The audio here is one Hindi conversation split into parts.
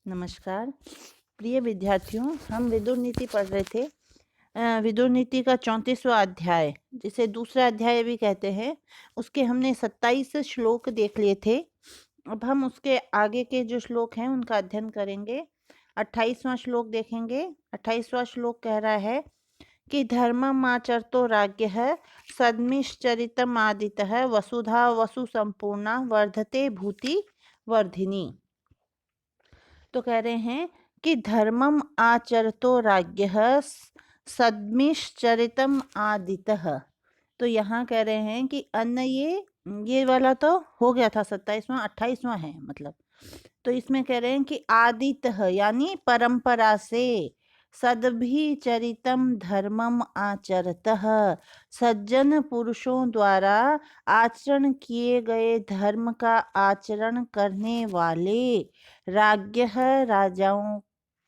नमस्कार प्रिय विद्यार्थियों, हम विदुर नीति पढ़ रहे थे। विदुर नीति का 34वां अध्याय, जिसे दूसरा अध्याय भी कहते हैं, उसके हमने 27 श्लोक देख लिए थे। अब हम उसके आगे के जो श्लोक हैं उनका अध्ययन करेंगे। 28वां श्लोक देखेंगे। 28वां श्लोक कह रहा है कि धर्मम आचरतो राज्ञः सद्मिश्चरितम आदितः वसुधा वसु संपूर्णा वर्धते भूति वर्धिनी। तो कह रहे हैं कि धर्मम आचरतो राज्ञः सद्मिश्चरितम आदितः। तो यहाँ कह रहे हैं कि अन्न ये वाला तो हो गया था, 27वां 28वां है मतलब। तो इसमें कह रहे हैं कि आदितः यानी परंपरा से, सद्भिचरितम धर्मम आचरतः, सज्जन पुरुषों द्वारा आचरण किए गए धर्म का आचरण करने वाले राज्ञः राजाओं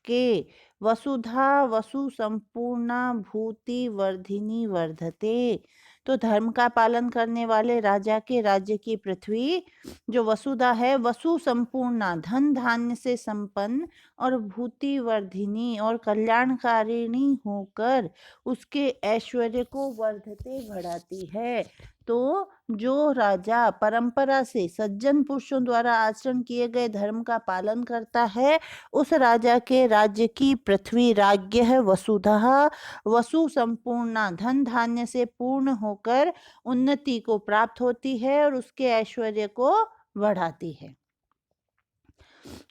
के वसुधा वसु संपूर्णा भूति वर्धिनी वर्धते। तो धर्म का पालन करने वाले राजा के राज्य की पृथ्वी जो वसुधा है, वसु संपूर्णा धन धान्य से संपन्न और भूति वर्धिनी और कल्याणकारिणी होकर उसके ऐश्वर्य को वर्धते बढ़ाती है। तो जो राजा परंपरा से सज्जन पुरुषों द्वारा आचरण किए गए धर्म का पालन करता है, उस राजा के राज्य की पृथ्वी राज्य है वसुधा वसु संपूर्णा धन धान्य से पूर्ण होकर उन्नति को प्राप्त होती है और उसके ऐश्वर्य को बढ़ाती है।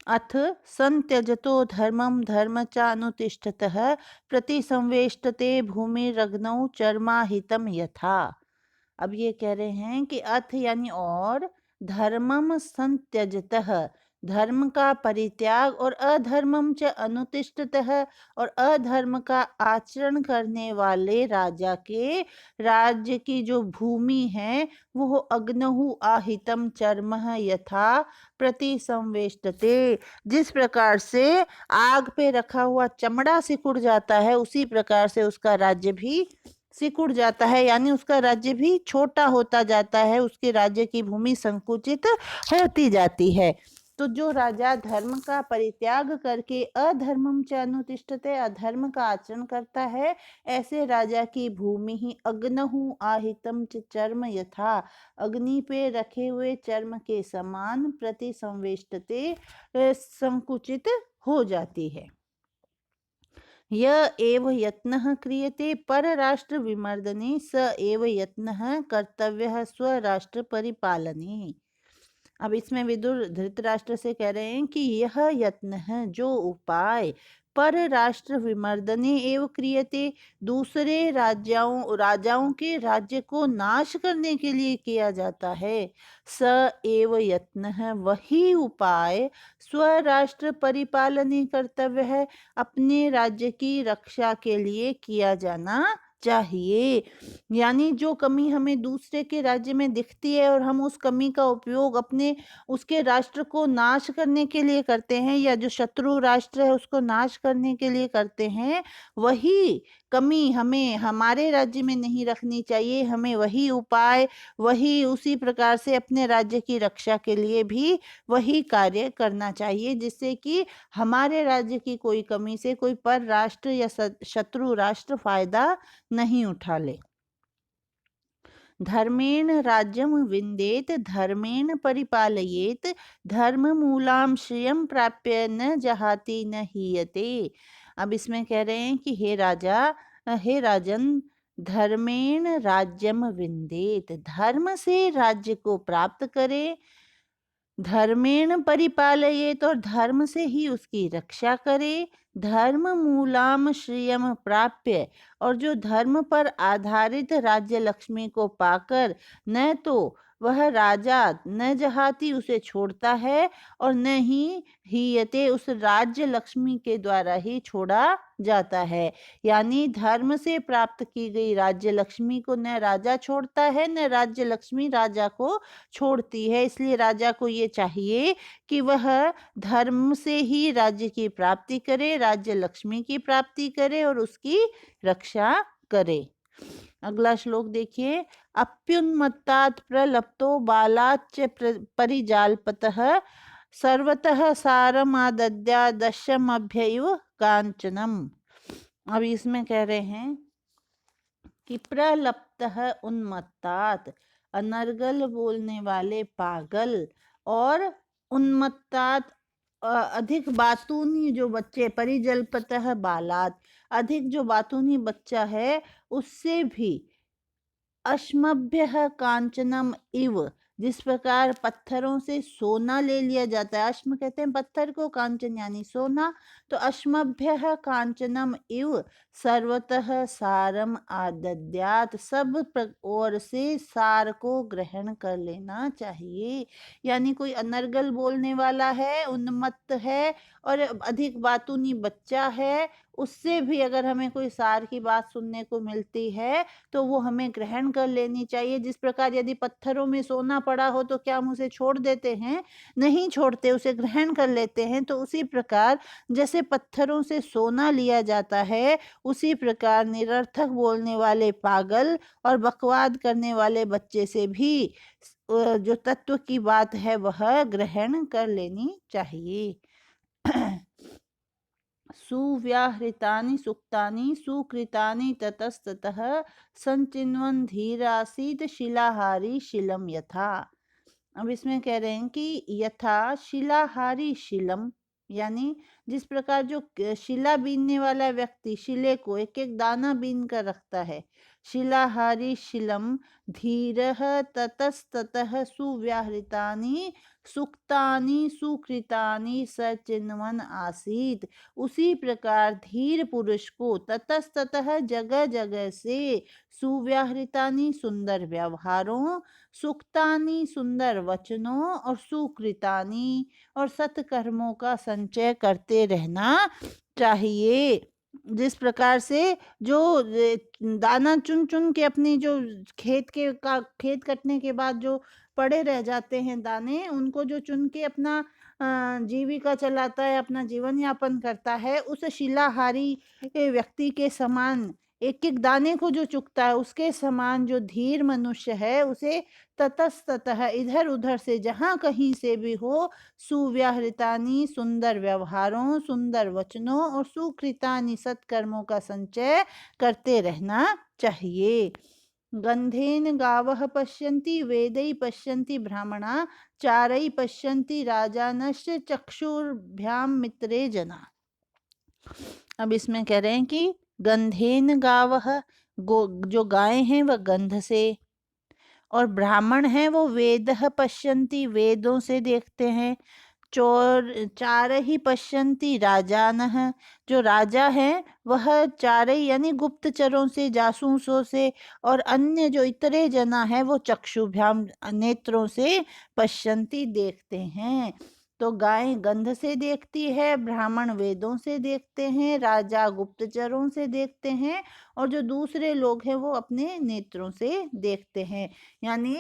अथ संत्यजतो धर्मम धर्म च अनुतिष्ठतः प्रतिसंवेष्टते भूमिरग्नौ चर्माहितम यथा। अब ये कह रहे हैं कि अथ यानी और, धर्मम संत्यजतः धर्म का परित्याग और अधर्मम च अनुतिष्ठतः और अधर्म का आचरण करने वाले राजा के राज्य की जो भूमि है वो अग्नहु आहितम चर्मः यथा प्रतिसंवेष्टते। जिस प्रकार से आग पे रखा हुआ चमड़ा सिकुड़ जाता है, उसी प्रकार से उसका राज्य भी सिकुड़ जाता है, यानी उसका राज्य भी छोटा होता जाता है, उसके राज्य की भूमि संकुचित होती जाती है। तो जो राजा धर्म का परित्याग करके अधर्मम च अनुतिष्ठते अधर्म का आचरण करता है, ऐसे राजा की भूमि ही अग्नहु आहितम च चर्म यथा अग्नि पे रखे हुए चर्म के समान प्रतिसंवेष्टते संकुचित हो जाती है। य एव यत्नः क्रियते परराष्ट्र विमर्दने स एव यत्नः कर्तव्यः स्वराष्ट्र परिपालने। अब इसमें विदुर धृतराष्ट्र से कह रहे हैं कि यह यत्न है, जो उपाय पर राष्ट्र विमर्दने एवं क्रियते दूसरे राजाओं के राज्य को नाश करने के लिए किया जाता है, स एव यत्न है वही उपाय स्वराष्ट्र परिपालने कर्तव्य है, अपने राज्य की रक्षा के लिए किया जाना चाहिए। यानी जो कमी हमें दूसरे के राज्य में दिखती है और हम उस कमी का उपयोग अपने उसके राष्ट्र को नाश करने के लिए करते हैं, या जो शत्रु राष्ट्र है उसको नाश करने के लिए करते हैं, वही कमी हमें हमारे राज्य में नहीं रखनी चाहिए। हमें वही उपाय, वही उसी प्रकार से अपने राज्य की रक्षा के लिए भी वही कार्य करना चाहिए, जिससे कि हमारे राज्य की कोई कमी से कोई पर राष्ट्र या शत्रु राष्ट्र फायदा नहीं उठा ले। धर्मेण राज्यम विंदेत धर्मेण परिपालयेत धर्म मूलाम श्रियम प्राप्य न जहाति न हीयते। अब इसमें कह रहे हैं कि हे राजन, धर्मेण राज्यम विंदेत धर्म से राज्य को प्राप्त करे, धर्मेण परिपालयेत और धर्म से ही उसकी रक्षा करे, धर्म मूलाम श्रियम प्राप्य और जो धर्म पर आधारित राज्य लक्ष्मी को पाकर न तो वह राजा न जहाती उसे छोड़ता है और न ही हीयते उस राज्य लक्ष्मी के द्वारा ही छोड़ा जाता है। यानी धर्म से प्राप्त की गई राज्य लक्ष्मी को न राजा छोड़ता है न राज्य लक्ष्मी राजा को छोड़ती है। इसलिए राजा को ये चाहिए कि वह धर्म से ही राज्य की प्राप्ति करे, राज्य लक्ष्मी की प्राप्ति करे और उसकी रक्षा करे। अगला श्लोक देखिए। अप्युन्मत्तात् प्रलप्तो बालाच्च परिजालपतः सर्वतः सारमादद्या दशमभ्यैव कांचनम। अब इसमें कह रहे हैं कि प्रलप्तः उन्मत्तात, अनर्गल बोलने वाले पागल, और उन्मत्तात अधिक बातूनी जो बच्चे, परिजल्पतः बालात, अधिक जो बातूनी बच्चा है उससे भी, अश्मभ्यः कांचनम इव, जिस प्रकार पत्थरों से सोना ले लिया जाता है, अश्म कहते हैं पत्थर को, कांचन यानी सोना, तो अश्मभ्यः कांचनम इव सर्वतः सारम आदद्यात, ओर से सार को ग्रहण कर लेना चाहिए। यानी कोई अनर्गल बोलने वाला है, उन्मत्त है और अधिक बातूनी बच्चा है, उससे भी अगर हमें कोई सार की बात सुनने को मिलती है तो वो हमें ग्रहण कर लेनी चाहिए। जिस प्रकार यदि पत्थरों में सोना पड़ा हो तो क्या हम उसे छोड़ देते हैं? नहीं छोड़ते, उसे ग्रहण कर लेते हैं। तो उसी प्रकार जैसे पत्थरों से सोना लिया जाता है, उसी प्रकार निरर्थक बोलने वाले पागल और बकवाद करने वाले बच्चे से भी जो तत्व की बात है वह ग्रहण कर लेनी चाहिए। सुव्याहृतानि सुक्तानि सुकृतानि ततस्ततः संचिन्वन् धीरासीत शिलाहारी शिलम यथा। अब इसमें कह रहे हैं कि यथा शिलाहारी शिलम, यानी जिस प्रकार जो शिला बीनने वाला व्यक्ति शिले को एक एक दाना बीन कर रखता है, शिलाहारी शिलम धीरः ततस्ततः सुव्याहृतानि सुक्तानि सुकृतानि सचिन्वन् आसीत, उसी प्रकार धीर पुरुष को ततस्ततः जगह जगह से सुव्याहृतानि सुंदर व्यवहारों, सुक्तानि सुंदर वचनों और सुकृतानि और सत्कर्मों का संचय करते रहना चाहिए। जिस प्रकार से जो दाना चुन चुन के अपनी जो खेत कटने के बाद जो पड़े रह जाते हैं दाने, उनको जो चुन के अपना जीविका चलाता है, अपना जीवन यापन करता है, उस शिलाहारी व्यक्ति के समान, एक एक दाने को जो चुकता है उसके समान जो धीर मनुष्य है, उसे ततस्ततः इधर उधर से जहाँ कहीं से भी हो, सुव्याहृतानि सुंदर व्यवहारों, सुंदर वचनों और सुकृतानि सत्कर्मों का संचय करते रहना चाहिए। गंधेन गावः पश्यन्ति वेदै पश्यन्ति ब्राह्मणा चारै पश्यन्ति राजानश्च चक्षुर्भ्याम मित्रे जना। अब इसमें कह रहे हैं कि गंधेन गावः, जो गाय हैं वह गंध से, और ब्राह्मण हैं वो वेदः पश्यन्ति, वेदों से देखते हैं, चोर चार ही पश्यन्ति राजानः, जो राजा है वह चारे यानी गुप्तचरों से, जासूसों से, और अन्य जो इतरे जना है वो चक्षुभ्याम नेत्रों से पश्यन्ति देखते हैं। तो गाय गंध से देखती है, ब्राह्मण वेदों से देखते हैं, राजा गुप्तचरों से देखते हैं, और जो दूसरे लोग हैं वो अपने नेत्रों से देखते हैं। यानी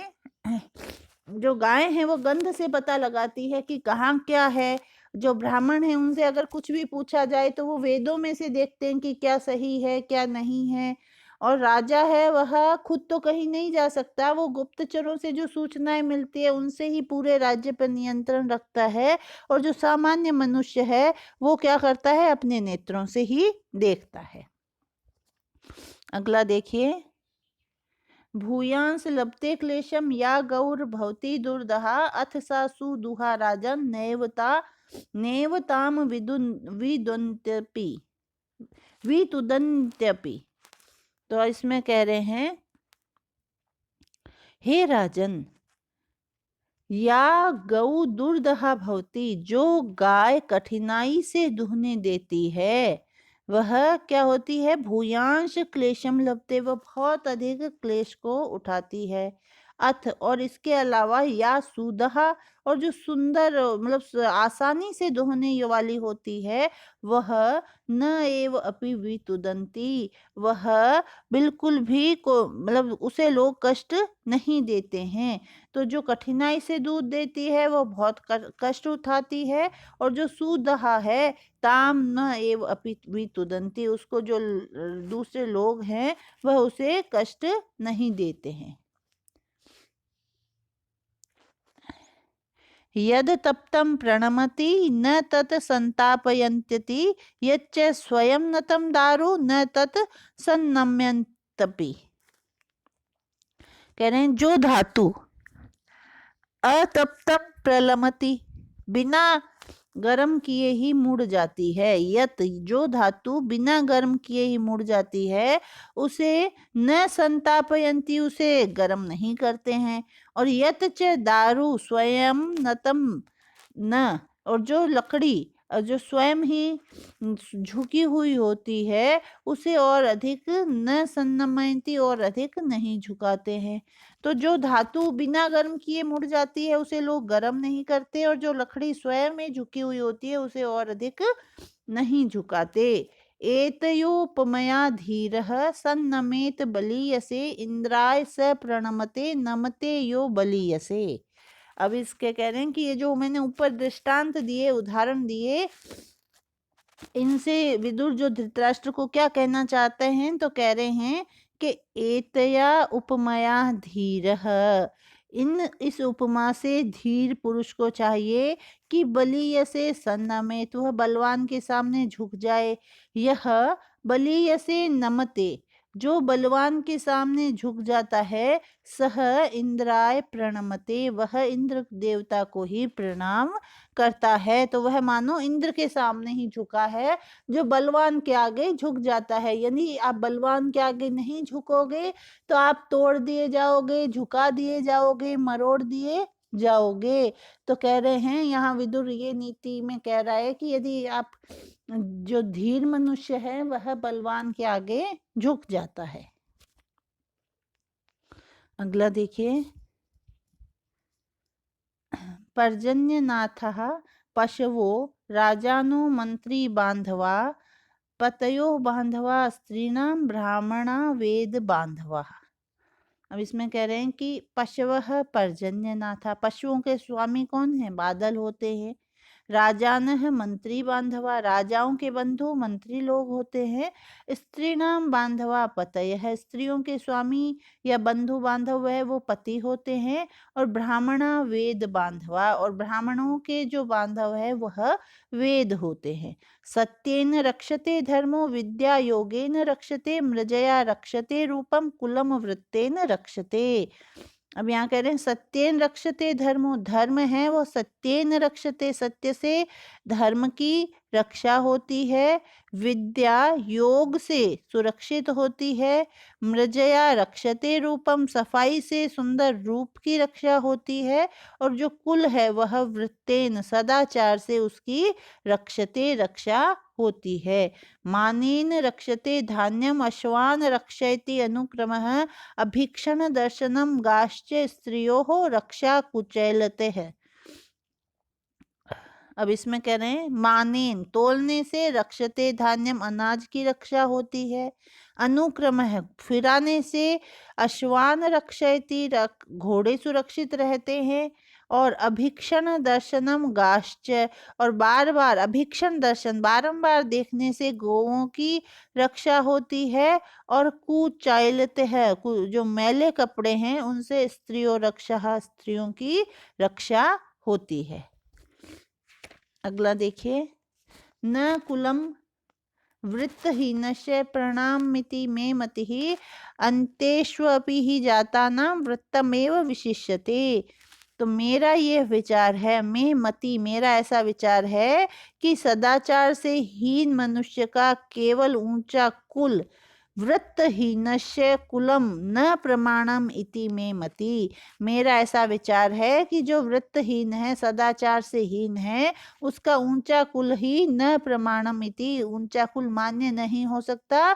जो गाय है वो गंध से पता लगाती है कि कहाँ क्या है। जो ब्राह्मण है उनसे अगर कुछ भी पूछा जाए तो वो वेदों में से देखते हैं कि क्या सही है क्या नहीं है। और राजा है वह खुद तो कहीं नहीं जा सकता, वो गुप्तचरों से जो सूचनाएं मिलती है उनसे ही पूरे राज्य पर नियंत्रण रखता है। और जो सामान्य मनुष्य है वो क्या करता है, अपने नेत्रों से ही देखता है। अगला देखिए, भूयांस लभते क्लेशम या गौर भवती दुर्दहा अथ सा सुदुहा राजन नेवताम विदुन्त्यपि वितुदन्त्यपि। तो इसमें कह रहे हैं, हे राजन, या गौ दुर्दहा भवती, जो गाय कठिनाई से दुहने देती है वह क्या होती है, भूयांश क्लेशम लभते, वह बहुत अधिक क्लेश को उठाती है। अथ, और इसके अलावा, या सुदहा, और जो सुंदर मतलब आसानी से दोहने वाली होती है, वह न एव अपि वितुदंती, वह बिल्कुल भी को मतलब उसे लोग कष्ट नहीं देते हैं। तो जो कठिनाई से दूध देती है वो बहुत कष्ट उठाती है, और जो सुदहा है, ताम न एव अपि वितुदंती, उसको जो दूसरे लोग हैं वह उसे कष्ट नहीं देते हैं। यद तप्तं प्रणमति न तत् संतापयन्त्यति, यच्च स्वयं न तं दारु न तत् सन्नम्यन्तपि। कह रहे हैं जो धातु अतप्तं प्रलमति, बिना गर्म किए ही मुड़ जाती है, यत जो धातु बिना गर्म किए ही मुड़ जाती है, उसे न संतापयंती, उसे गर्म नहीं करते हैं। और यत च दारु स्वयं नतम न, और जो लकड़ी जो स्वयं ही झुकी हुई होती है, उसे और अधिक न सन्नमयंती, और अधिक नहीं झुकाते हैं। तो जो धातु बिना गर्म किए मुड़ जाती है उसे लोग गर्म नहीं करते, और जो लकड़ी स्वयं में झुकी हुई होती है उसे और अधिक नहीं झुकाते। एतयोपमया धीरः सन्नमेत बलीयसे, इंद्राय स प्रणमते नमते यो बलीयसे। अब इसके कह रहे हैं कि ये जो मैंने ऊपर दृष्टांत दिए, उदाहरण दिए, इनसे विदुर जो धृतराष्ट्र को क्या कहना चाहते हैं, तो कह रहे हैं कि एतया उपमया धीरः, इस उपमा से धीर पुरुष को चाहिए कि बलीय से सन्नमेत, वह बलवान के सामने झुक जाए। यह बलीय से नमते, जो बलवान के सामने झुक जाता है, सह इंद्राय प्रणमते, वह इंद्र देवता को ही प्रणाम करता है। तो वह मानो इंद्र के सामने ही झुका है, जो बलवान के आगे झुक जाता है। यानी आप बलवान के आगे नहीं झुकोगे तो आप तोड़ दिए जाओगे, झुका दिए जाओगे, मरोड़ दिए जाओगे। तो कह रहे हैं यहाँ विदुर ये नीति में कह रहा है कि यदि आप जो धीर मनुष्य है वह बलवान के आगे झुक जाता है। अगला देखिए, पर्जन्यनाथः पशवो राजानो मंत्री बांधवा, पतयो बांधवा स्त्रीणां ब्राह्मणा वेद बांधवा। अब इसमें कह रहे हैं कि पशवः पर्जन्यनाथा, पशुओं के स्वामी कौन है? बादल होते हैं। राजानः मंत्री बांधवा, राजाओं के बंधु मंत्री लोग होते हैं। स्त्रीणाम बांधवा पतयः, स्त्रियों के स्वामी या बंधु बांधव है वो पति होते हैं। और ब्राह्मणा वेद बांधवा, और ब्राह्मणों के जो बांधव है वह वेद होते हैं। सत्येन रक्षते धर्मो, विद्या योगेन रक्षते, मृजया रक्षते रूपम, कुलम वृत्तेन रक्षते। अब यहाँ कह रहे हैं सत्येन रक्षते धर्मो, धर्म है वो सत्येन रक्षते, सत्य से धर्म की रक्षा होती है। विद्या योग से सुरक्षित होती है। मृजया रक्षते रूपम, सफाई से सुंदर रूप की रक्षा होती है। और जो कुल है वह वृत्तेन, सदाचार से उसकी रक्षते, रक्षा होती है। मानेन रक्षते धान्यम, अश्वान रक्षयति अनुक्रमः, अभीक्षण दर्शनम गाश्च स्त्रियोः रक्षा कुचैलते है। अब इसमें कह रहे हैं मानेन, तोलने से, रक्षते धान्यम, अनाज की रक्षा होती है। अनुक्रम है, फिराने से, अश्वान रक्षयति, घोड़े सुरक्षित रहते हैं। और अभीक्षण दर्शनम गाश्च, और बार बार अभीक्षण दर्शन, बारंबार देखने से गौओं की रक्षा होती है। और कुचाइलते है, जो मैले कपड़े हैं उनसे स्त्रियों रक्षा, स्त्रियों की रक्षा होती है। अगला देखिए, न कुलम वृत्तहीनस्य प्रणामिति मे मतिः, अंतेष्वपि ही जातानां वृत्तमेव विशिष्यते। तो मेरा ये विचार है, मैं मति, मेरा ऐसा विचार है कि सदाचार से हीन मनुष्य का केवल ऊंचा कुल, वृत्तहीनस्य कुलम न प्रमाणम इति में मति। मेरा ऐसा विचार है कि जो वृत्तहीन है, सदाचार से हीन है, उसका ऊंचा कुल ही न प्रमाणम इति, ऊंचा कुल मान्य नहीं हो सकता।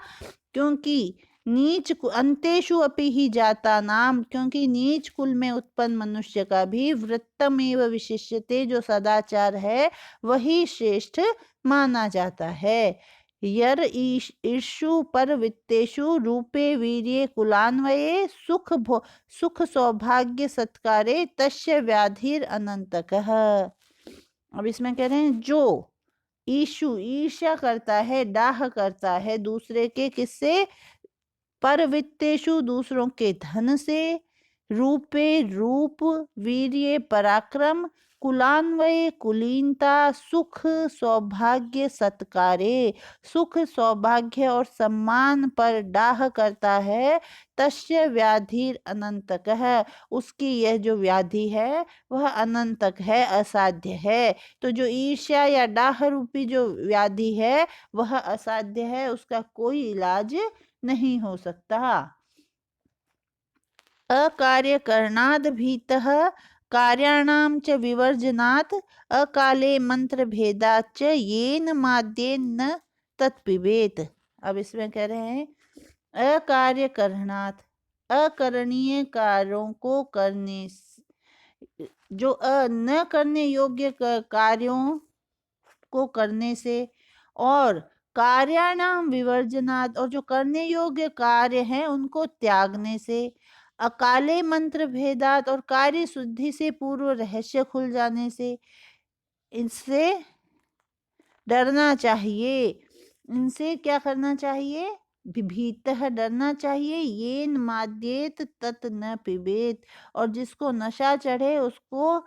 क्योंकि नीच अंतेषु अपि ही जाता नाम, क्योंकि नीच कुल में उत्पन्न मनुष्य का भी वृत्तमेव विशिष्यते, जो सदाचार है वही श्रेष्ठ माना जाता है। यर ईर्षु पर वित्तेषु रूपे वीर्ये कुलान्वये, सुख सौभाग्य सत्कारे तस्य व्याधिर अनंतकः। अब इसमें कह रहे हैं जो ईशु, ईर्ष्या करता है, डाह करता है दूसरे के, किससे? परवित्तेषु, दूसरों के धन से, रूपे रूप, वीर्ये पराक्रम, कुलान्वये कुलीनता सुख सौभाग्य सत्कारे, सुख सौभाग्य और सम्मान पर डाह करता है, तस्य व्याधिर अनंतकः, उसकी यह जो व्याधि है वह अनंतक है, असाध्य है। तो जो ईर्ष्या या डाह रूपी जो व्याधि है वह असाध्य है, उसका कोई इलाज नहीं हो सकता। अकार्यकरणाद् भीतः कार्याणां च विवर्जनात् अकाले मंत्रभेदात् च येन माद्येन न तत्पिबेत। अब इसमें कह रहे हैं अकार्यकरणात्, अकरणीय कार्यों को जो न करने योग्य कार्यों को करने से, और कार्याणाम विवर्जनात्, और जो करने योग्य कार्य हैं उनको त्यागने से, अकाले मंत्र भेदात, और कार्य शुद्धि से पूर्व रहस्य खुल जाने से, इनसे डरना चाहिए। इनसे क्या करना चाहिए? भीतः डरना चाहिए। येन माद्येत तत् न पिबेत, और जिसको नशा चढ़े उसको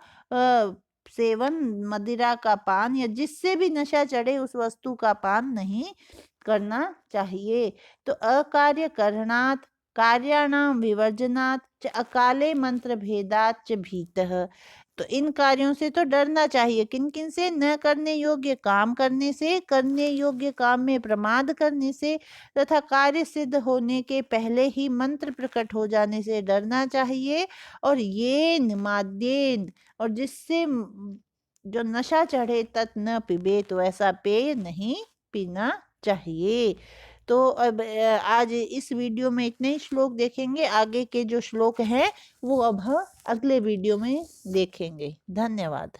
सेवन, मदिरा का पान, या जिससे भी नशा चढ़े उस वस्तु का पान नहीं करना चाहिए। तो अकार्य करणात् कार्याणाम विवर्जनात् च अकाले मंत्र भेदात् च भीतः, तो इन कार्यों से तो डरना चाहिए। किन किन से? न करने योग्य काम करने से, करने योग्य काम में प्रमाद करने से, तथा कार्य सिद्ध होने के पहले ही मंत्र प्रकट हो जाने से डरना चाहिए। और ये निमाद्येन, और जिससे जो नशा चढ़े, तत् न पिबे, तो ऐसा पेय नहीं पीना चाहिए। तो अब आज इस वीडियो में इतने ही श्लोक देखेंगे। आगे के जो श्लोक हैं वो अब हम अगले वीडियो में देखेंगे। धन्यवाद।